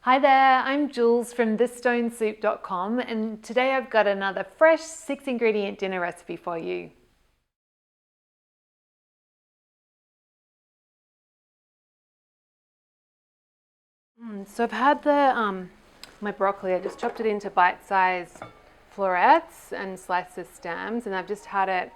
Hi there, I'm Jules from Stonesoup.com, and today I've got another fresh 6-ingredient dinner recipe for you. So I've had my broccoli. I just chopped it into bite-sized florets and sliced the stems, and I've just had it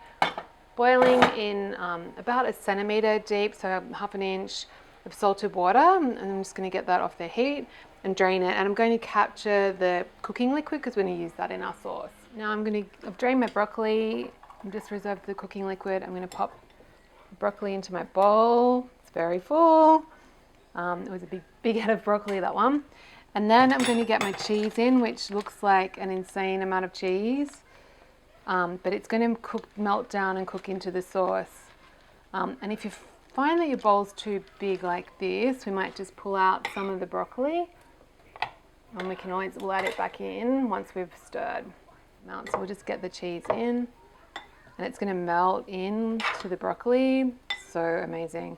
boiling in about a centimetre deep, so half an inch of salted water, and I'm just going to get that off the heat and drain it, and I'm going to capture the cooking liquid because we're going to use that in our sauce. Now I've drained my broccoli, I've just reserved the cooking liquid. I'm going to pop the broccoli into my bowl. It's very full. It was a big head of broccoli, that one. And then I'm going to get my cheese in, which looks like an insane amount of cheese. But it's going to melt down and cook into the sauce. And if you find that your bowl's too big like this, we might just pull out some of the broccoli, and we'll add it back in once we've stirred. So we'll just get the cheese in, and it's going to melt into the broccoli. So amazing.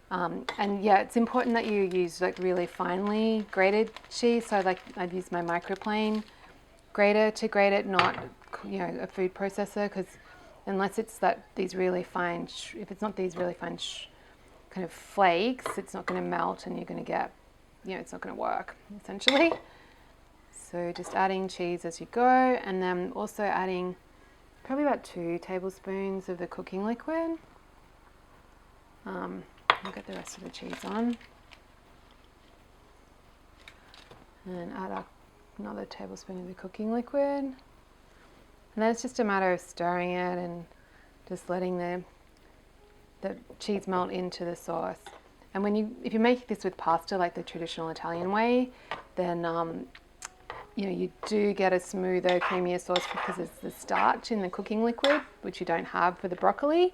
And yeah, it's important that you use like really finely grated cheese. So I'd use my microplane grater to grate it, not a food processor, because unless it's these really fine, if it's not these really fine kind of flakes, it's not going to melt, and you're going to get, it's not going to work essentially. So just adding cheese as you go, and then also adding probably about 2 tablespoons of the cooking liquid. I'll get the rest of the cheese on, and add another tablespoon of the cooking liquid. And then it's just a matter of stirring it and just letting the cheese melt into the sauce. And if you make this with pasta like the traditional Italian way, then you do get a smoother, creamier sauce because there's the starch in the cooking liquid, which you don't have for the broccoli.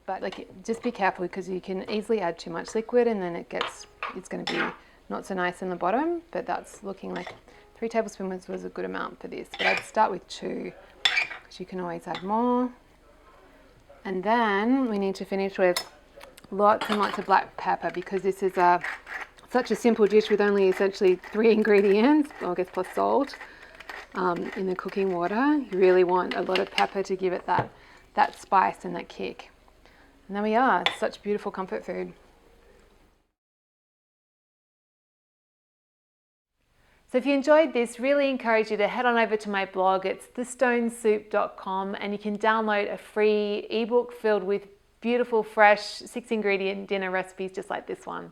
But just be careful, because you can easily add too much liquid, and then it's going to be not so nice in the bottom. But that's looking like 3 tablespoons was a good amount for this. But I'd start with 2, because you can always add more. And then we need to finish with lots and lots of black pepper, because this is such a simple dish with only essentially 3 ingredients, I guess plus salt, in the cooking water. You really want a lot of pepper to give it that spice and that kick. And there we are, such beautiful comfort food. So if you enjoyed this, really encourage you to head on over to my blog. It's thestonesoup.com, and you can download a free ebook filled with beautiful, fresh 6-ingredient dinner recipes just like this one.